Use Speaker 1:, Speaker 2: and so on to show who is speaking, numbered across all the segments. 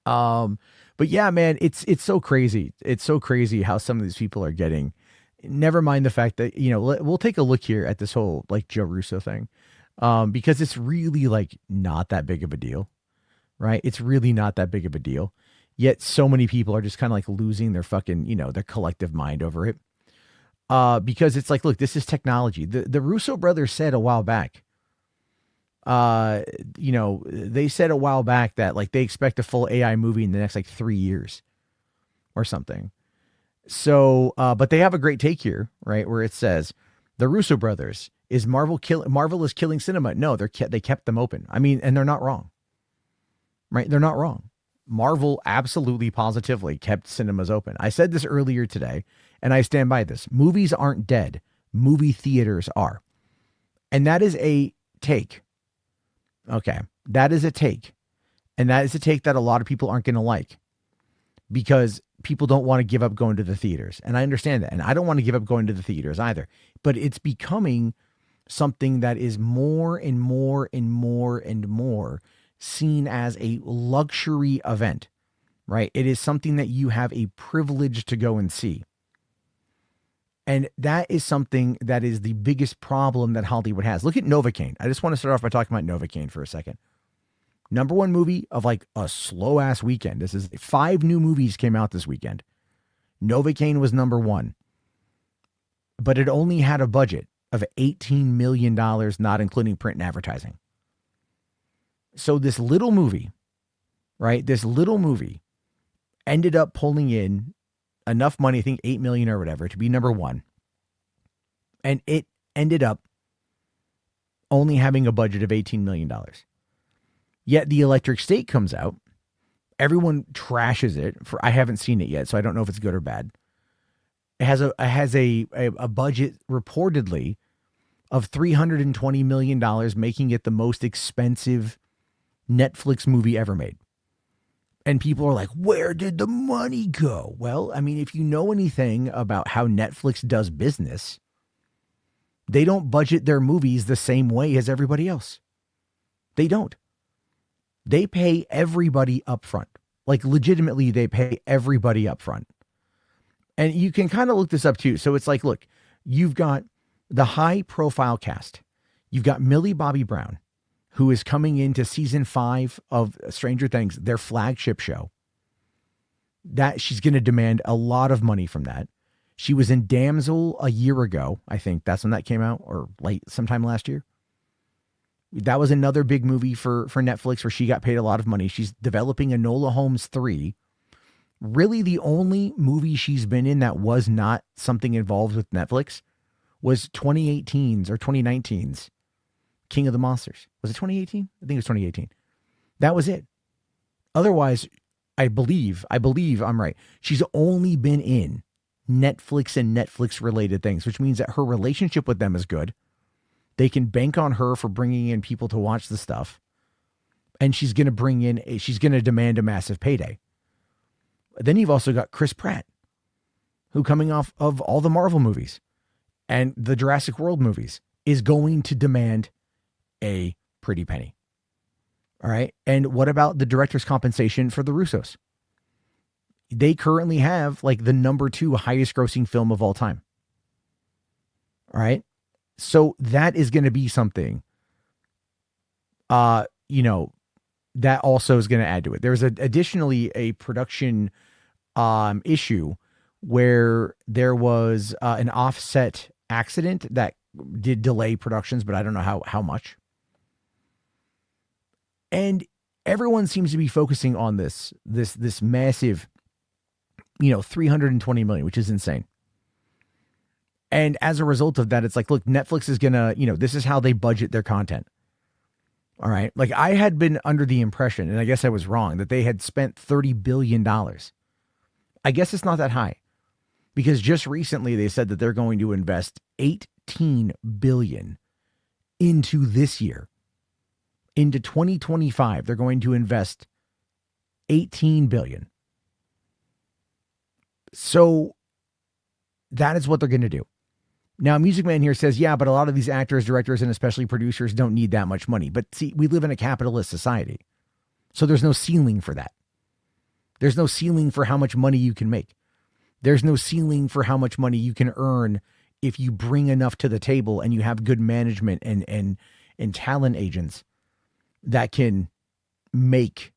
Speaker 1: Um, but yeah, man, it's so crazy. It's so crazy how some of these people are getting. Never mind the fact that we'll take a look here at this whole like Joe Russo thing, because it's really like not that big of a deal, right? It's really not that big of a deal. Yet so many people are just kind of like losing their fucking their collective mind over it. Because it's like, look, this is technology. The Russo brothers said a while back. They said a while back that like they expect a full AI movie in the next like 3 years or something. So, but they have a great take here, right? Where it says the Russo brothers is Marvel is killing cinema. No, they kept them open. I mean, and they're not wrong, right? They're not wrong. Marvel absolutely positively kept cinemas open. I said this earlier today, and I stand by this. Movies aren't dead. Movie theaters are. And that is a take. Okay. That is a take. And that is a take that a lot of people aren't going to like because people don't want to give up going to the theaters. And I understand that. And I don't want to give up going to the theaters either. But it's becoming something that is more and more and more and more seen as a luxury event, right? It is something that you have a privilege to go and see. And that is something that is the biggest problem that Hollywood has. Look at Novocaine. I just want to start off by talking about Novocaine for a second. Number one movie of like a slow ass weekend. This is 5 new movies came out this weekend. Novocaine was number one, but it only had a budget of $18 million, not including print and advertising. So this little movie, right? This little movie ended up pulling in enough money, I think 8 million or whatever, to be number one. And it ended up only having a budget of $18 million. Yet The Electric State comes out. Everyone trashes it. I haven't seen it yet, so I don't know if it's good or bad. It has a budget reportedly of $320 million, making it the most expensive Netflix movie ever made. And people are like, where did the money go? Well, I mean, if you know anything about how Netflix does business, they don't budget their movies the same way as everybody else. They don't. They pay everybody up front. Like legitimately, they pay everybody up front. And you can kind of look this up too. So it's like, look, you've got the high profile cast. You've got Millie Bobby Brown, who is coming into season 5 of Stranger Things, their flagship show. That she's going to demand a lot of money from that. She was in Damsel a year ago. I think that's when that came out, or late sometime last year. That was another big movie for Netflix where she got paid a lot of money. She's developing Enola Holmes 3. Really the only movie she's been in that was not something involved with Netflix was 2018's or 2019's King of the Monsters. Was it 2018? I think it was 2018. That was it. Otherwise, I believe I'm right. She's only been in Netflix and Netflix related things, which means that her relationship with them is good. They can bank on her for bringing in people to watch the stuff. And she's going to demand a massive payday. Then you've also got Chris Pratt, who coming off of all the Marvel movies and the Jurassic World movies is going to demand a pretty penny. All right. And what about the director's compensation for the Russos? They currently have like the number 2 highest grossing film of all time. All right. So that is going to be something, that also is going to add to it. There's additionally a production issue where there was an offset accident that did delay productions, but I don't know how much. And everyone seems to be focusing on this massive, $320 million, which is insane. And as a result of that, it's like, look, Netflix is going to, this is how they budget their content. All right. Like I had been under the impression, and I guess I was wrong, that they had spent $30 billion. I guess it's not that high because just recently they said that they're going to invest $18 billion into this year. Into 2025, they're going to invest $18 billion. So that is what they're going to do. Now, Music Man here says, yeah, but a lot of these actors, directors, and especially producers don't need that much money. But see, we live in a capitalist society. So there's no ceiling for that. There's no ceiling for how much money you can make. There's no ceiling for how much money you can earn if you bring enough to the table and you have good management and talent agents that can make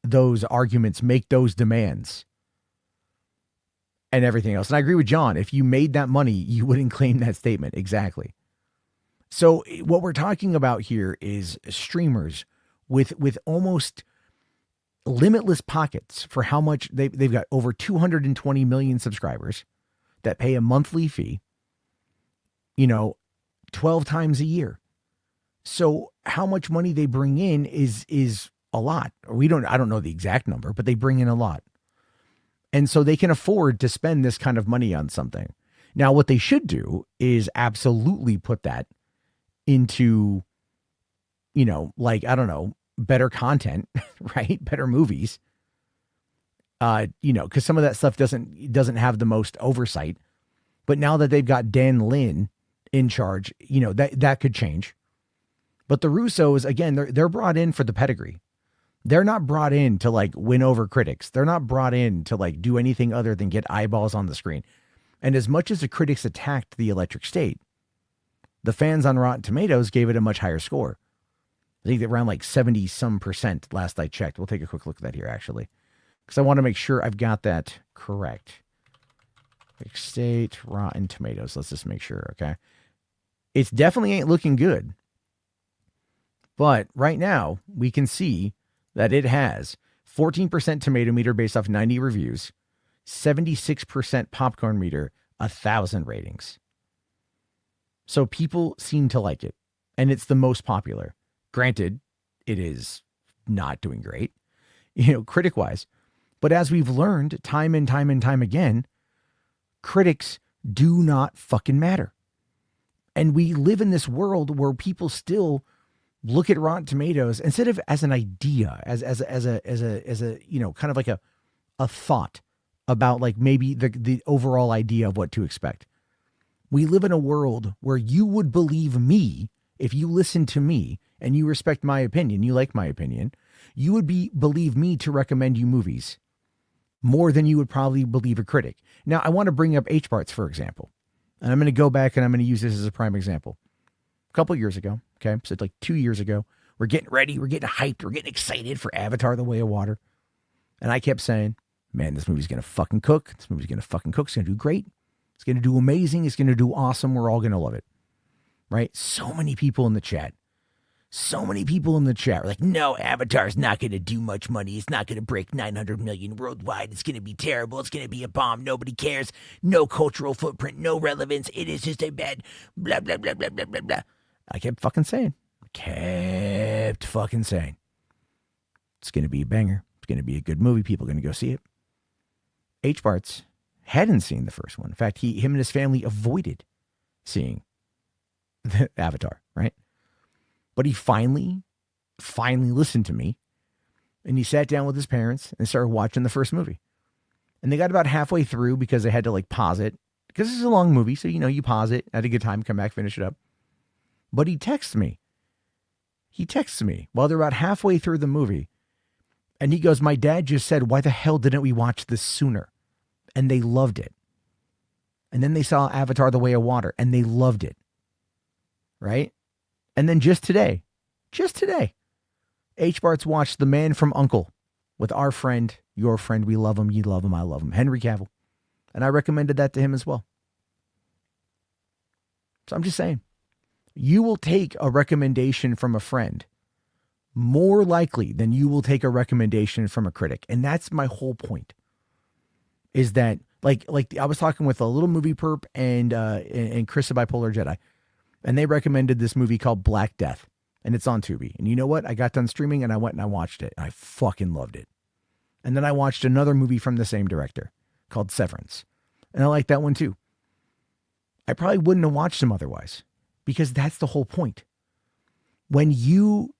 Speaker 1: those arguments, make those demands and everything else. And I agree with John. If you made that money, you wouldn't claim that statement. Exactly. So what we're talking about here is streamers with almost limitless pockets for how much they've got over 220 million subscribers that pay a monthly fee, 12 times a year. So how much money they bring in is a lot. I don't know the exact number, but they bring in a lot. And so they can afford to spend this kind of money on something. Now, what they should do is absolutely put that into, better content, right? Better movies. Because some of that stuff doesn't have the most oversight. But now that they've got Dan Lin in charge, that could change. But the Russos, again, they're brought in for the pedigree. They're not brought in to win over critics. They're not brought in to do anything other than get eyeballs on the screen. And as much as the critics attacked The Electric State, the fans on Rotten Tomatoes gave it a much higher score. I think around 70% last I checked. We'll take a quick look at that here, actually, because I want to make sure I've got that correct. Electric State, Rotten Tomatoes. Let's just make sure, okay? It's definitely ain't looking good. But right now, we can see that it has 14% tomato meter based off 90 reviews, 76% popcorn meter, 1,000 ratings. So people seem to like it, and it's the most popular. Granted, it is not doing great, critic-wise. But as we've learned time and time and time again, critics do not fucking matter. And we live in this world where people still look at Rotten Tomatoes instead of as an idea, as a kind of like a thought about maybe the overall idea of what to expect. We live in a world where you would believe me if you listen to me and you respect my opinion, you like my opinion, you would believe me to recommend you movies more than you would probably believe a critic. Now, I want to bring up HBarts, for example, and I'm going to go back and I'm going to use this as a prime example. A couple years ago, okay, so 2 years ago, we're getting ready, we're getting hyped, we're getting excited for Avatar: The Way of Water. And I kept saying, man, this movie's going to fucking cook. This movie's going to fucking cook. It's going to do great. It's going to do amazing. It's going to do awesome. We're all going to love it. Right? So many people in the chat were like, no, Avatar's not going to do much money. It's not going to break 900 million worldwide. It's going to be terrible. It's going to be a bomb. Nobody cares. No cultural footprint. No relevance. It is just a bad blah, blah, blah, blah, blah, blah, blah. I kept fucking saying. It's going to be a banger. It's going to be a good movie. People are going to go see it. HBarts hadn't seen the first one. In fact, him and his family avoided seeing the Avatar, right? But he finally listened to me, and he sat down with his parents and started watching the first movie. And they got about halfway through because they had to pause it, because this is a long movie. So, you pause it, had a good time, come back, finish it up. But he texts me while they're about halfway through the movie. And he goes, my dad just said, why the hell didn't we watch this sooner? And they loved it. And then they saw Avatar: The Way of Water, and they loved it. Right? And then just today, HBarts watched The Man from U.N.C.L.E. with our friend, your friend, we love him, you love him, I love him, Henry Cavill. And I recommended that to him as well. So I'm just saying, you will take a recommendation from a friend more likely than you will take a recommendation from a critic. And that's my whole point, is that like I was talking with a little movie perp and Chris of Bipolar Jedi, and they recommended this movie called Black Death, and it's on Tubi. And you know what? I got done streaming and I went and I watched it. And I fucking loved it. And then I watched another movie from the same director called Severance, and I liked that one too. I probably wouldn't have watched them otherwise, because that's the whole point. When you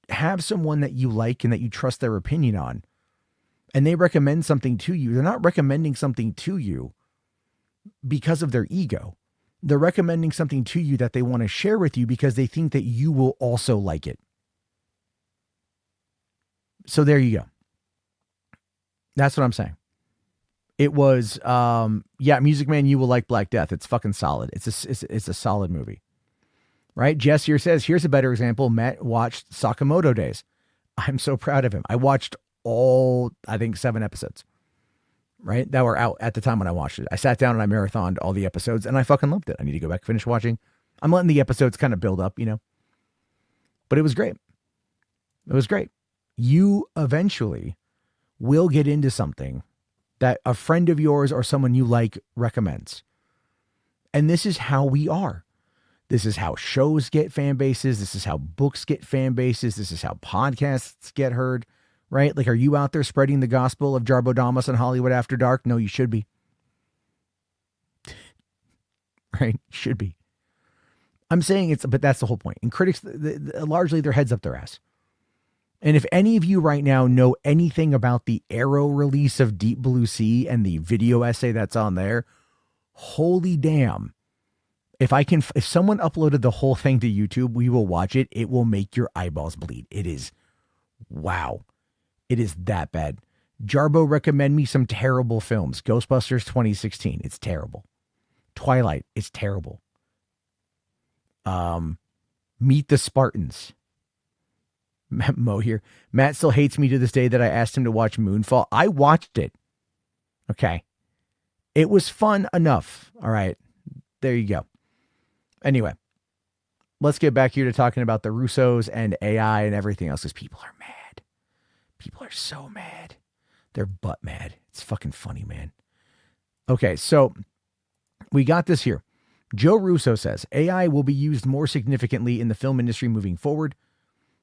Speaker 1: have someone that you like and that you trust their opinion on, and they recommend something to you, they're not recommending something to you because of their ego. They're recommending something to you that they want to share with you because they think that you will also like it. So there you go. That's what I'm saying. It was, yeah, Music Man, you will like Black Death. It's fucking solid. It's a solid movie, right? Jess here says, here's a better example. Matt watched Sakamoto Days. I'm so proud of him. I watched all, I think, 7 episodes, right? That were out at the time when I watched it. I sat down and I marathoned all the episodes and I fucking loved it. I need to go back and finish watching. I'm letting the episodes kind of build up, but it was great. It was great. You eventually will get into something that a friend of yours or someone you like recommends. And this is how we are. This is how shows get fan bases. This is how books get fan bases. This is how podcasts get heard, right? Like, are you out there spreading the gospel of Jarbo Damas and Hollywood After Dark? No, you should be. Right? You should be. I'm saying but that's the whole point. And critics, largely their heads up their ass. And if any of you right now know anything about the Arrow release of Deep Blue Sea and the video essay that's on there, holy damn. If someone uploaded the whole thing to YouTube, we will watch it. It will make your eyeballs bleed. It is, wow. It is that bad. Jarbo recommend me some terrible films. Ghostbusters 2016. It's terrible. Twilight. It's terrible. Meet the Spartans. Mo here. Matt still hates me to this day that I asked him to watch Moonfall. I watched it. Okay. It was fun enough. All right. There you go. Anyway, let's get back here to talking about the Russos and AI and everything else, because people are mad. People are so mad. They're butt mad. It's fucking funny, man. Okay, so we got this here. Joe Russo says, AI will be used more significantly in the film industry moving forward.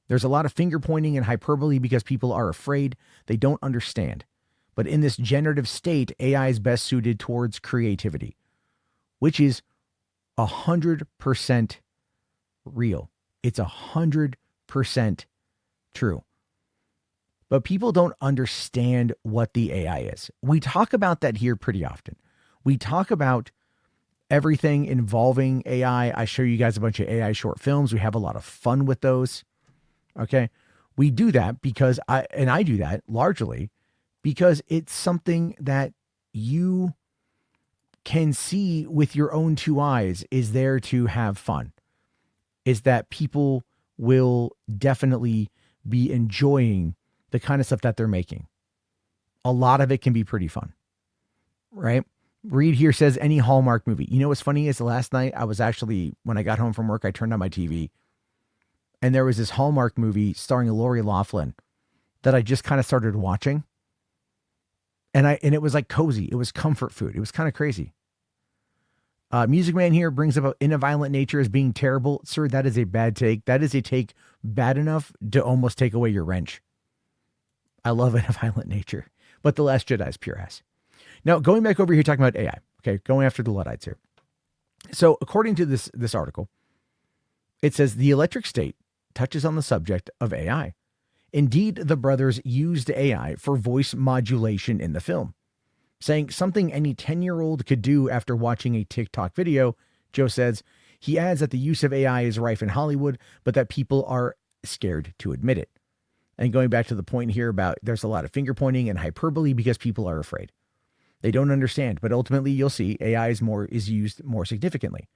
Speaker 1: There's a lot of finger pointing and hyperbole because people are afraid. They don't understand. But in this generative state, AI is best suited towards creativity, which is 100% real. It's 100% true. But people don't understand what the AI is. We talk about that here pretty often. We talk about everything involving AI. I show you guys a bunch of AI short films. We have a lot of fun with those. Okay. We do that because I do that largely because it's something that you can see with your own 2 eyes is there to have fun. Is that people will definitely be enjoying the kind of stuff that they're making. A lot of it can be pretty fun, right? Reed here says any Hallmark movie. You know what's funny is last night when I got home from work, I turned on my TV and there was this Hallmark movie starring Lori Loughlin that I just kind of started watching. And it was like cozy. It was comfort food. It was kind of crazy. Music Man here brings up In a Violent Nature as being terrible. Sir, that is a bad take. That is a take bad enough to almost take away your wrench. I love In a Violent Nature. But The Last Jedi is pure ass. Now, going back over here talking about AI. Okay, going after the Luddites here. So according to this article, it says the electric state touches on the subject of AI. Indeed, the brothers used AI for voice modulation in the film, saying something any 10-year-old could do after watching a TikTok video. Joe says he adds that the use of AI is rife in Hollywood, but that people are scared to admit it. And going back to the point here about there's a lot of finger pointing and hyperbole because people are afraid. They don't understand, but ultimately you'll see AI is used more significantly.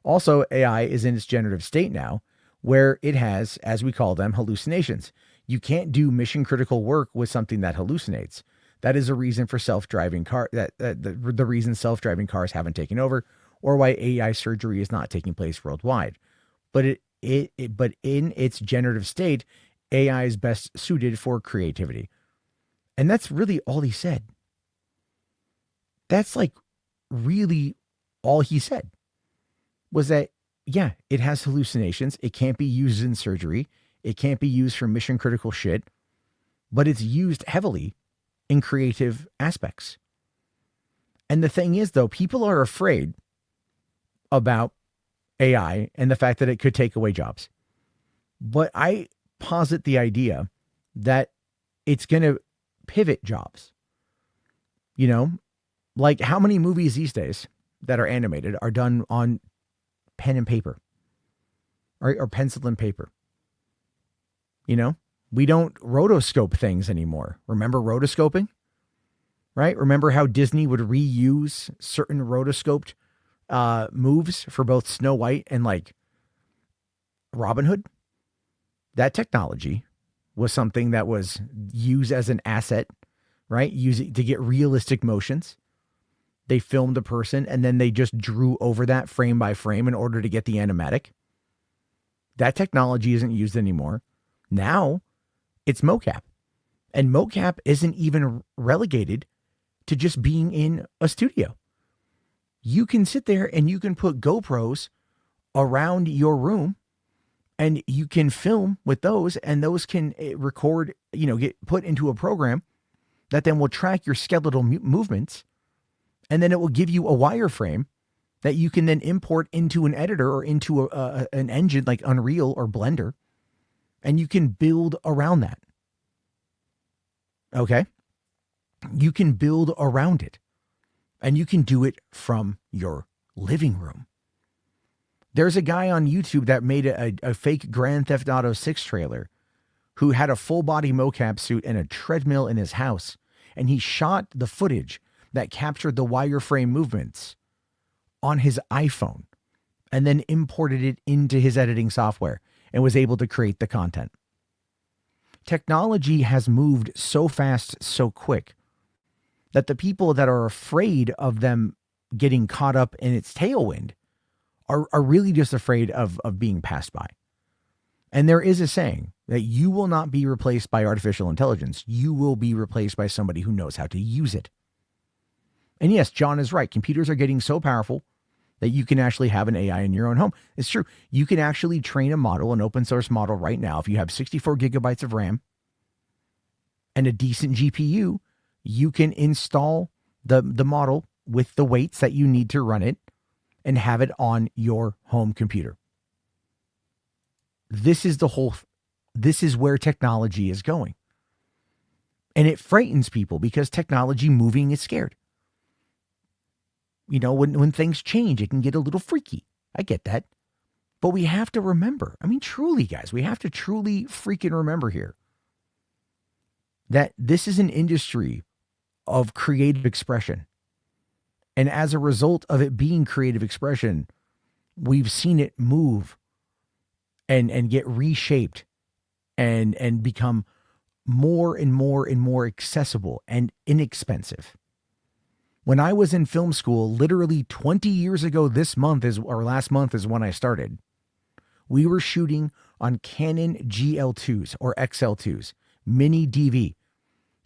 Speaker 1: Also, AI is in its generative state now, where it has, as we call them, hallucinations. You can't do mission critical work with something that hallucinates. That is a reason for self-driving the reason self-driving cars haven't taken over, or why AI surgery is not taking place worldwide. But but in its generative state, AI is best suited for creativity. And that's really all he said. That's like really all he said was that, yeah, it has hallucinations. It can't be used in surgery. It can't be used for mission critical shit, but it's used heavily in creative aspects. And the thing is, though, people are afraid about AI and the fact that it could take away jobs. But I posit the idea that it's going to pivot jobs. You know, like how many movies these days that are animated are done on pen and paper, or pencil and paper. You know, we don't rotoscope things anymore. Remember rotoscoping? right? Remember how Disney would reuse certain rotoscoped moves for both Snow White and like Robin Hood? That technology was something that was used as an asset, right? Using to get realistic motions. They filmed a person and then they just drew over that frame by frame in order to get the animatic. That technology isn't used anymore. Now it's mocap. And mocap isn't even relegated to just being in a studio. You can sit there and you can put GoPros around your room and you can film with those, and those can record, get put into a program that then will track your skeletal movements. And then it will give you a wireframe that you can then import into an editor or into an engine like Unreal or Blender. And you can build around that. Okay? You can build around it. And you can do it from your living room. There's a guy on YouTube that made a fake Grand Theft Auto 6 trailer who had a full body mocap suit and a treadmill in his house. And he shot the footage that captured the wireframe movements on his iPhone and then imported it into his editing software and was able to create the content. Technology has moved so fast, so quick, that the people that are afraid of them getting caught up in its tailwind are really just afraid of being passed by. And there is a saying that you will not be replaced by artificial intelligence. You will be replaced by somebody who knows how to use it. And yes, John is right. Computers are getting so powerful that you can actually have an AI in your own home. It's true. You can actually train a model, an open source model right now. If you have 64 gigabytes of RAM and a decent GPU, you can install the model with the weights that you need to run it and have it on your home computer. This is where technology is going. And it frightens people because technology moving is scared. When things change, it can get a little freaky. I get that. But we have to remember, truly, guys, we have to truly freaking remember here that this is an industry of creative expression. And as a result of it being creative expression, we've seen it move and get reshaped and become more and more and more accessible and inexpensive. When I was in film school, literally 20 years ago last month is when I started. We were shooting on Canon GL2s or XL2s, mini DV.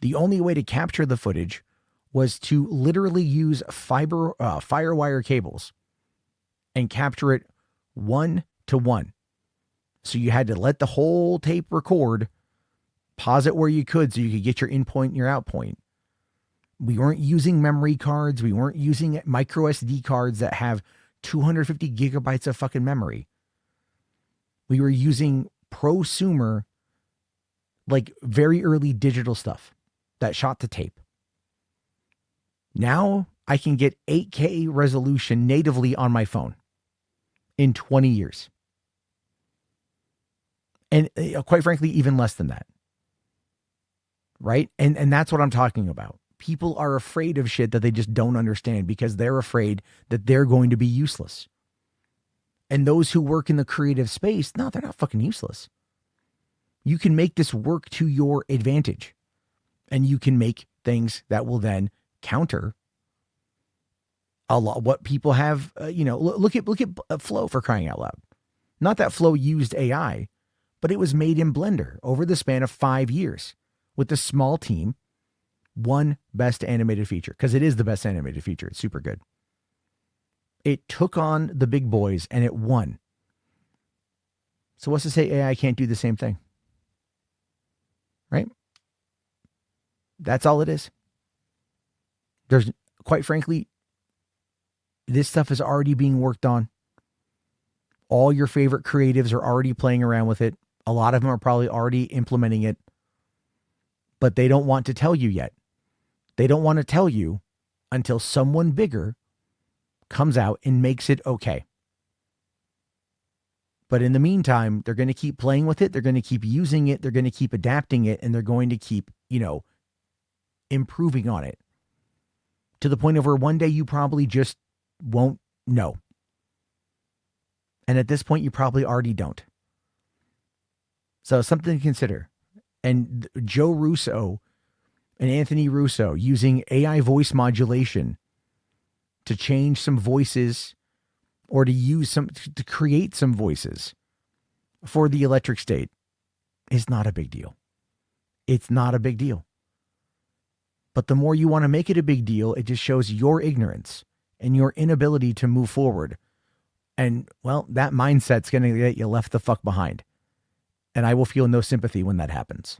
Speaker 1: The only way to capture the footage was to literally use firewire cables and capture it 1-to-1. So you had to let the whole tape record, pause it where you could so you could get your in point and your out point. We weren't using memory cards. We weren't using micro SD cards that have 250 gigabytes of fucking memory. We were using prosumer, like very early digital stuff that shot to tape. Now I can get 8K resolution natively on my phone in 20 years. And quite frankly, even less than that. Right? And that's what I'm talking about. People are afraid of shit that they just don't understand because they're afraid that they're going to be useless. And those who work in the creative space, no, they're not fucking useless. You can make this work to your advantage. And you can make things that will then counter a lot what people have. Look at Flow, for crying out loud. Not that Flow used AI, but it was made in Blender over the span of 5 years with a small team. One best animated feature, because it is the best animated feature. It's super good. It took on the big boys and it won. So what's to say AI can't do the same thing? Right? That's all it is. There's, quite frankly, this stuff is already being worked on. All your favorite creatives are already playing around with it. A lot of them are probably already implementing it, but they don't want to tell you yet. They don't want to tell you until someone bigger comes out and makes it okay. But in the meantime, they're going to keep playing with it. They're going to keep using it. They're going to keep adapting it. And they're going to keep, improving on it. to the point of where one day you probably just won't know. And at this point, you probably already don't. So something to consider. And Joe Russo and Anthony Russo using AI voice modulation to change some voices or to create some voices for the electric state is not a big deal. It's not a big deal. But the more you want to make it a big deal, it just shows your ignorance and your inability to move forward. And, well, that mindset's going to get you left the fuck behind. And I will feel no sympathy when that happens.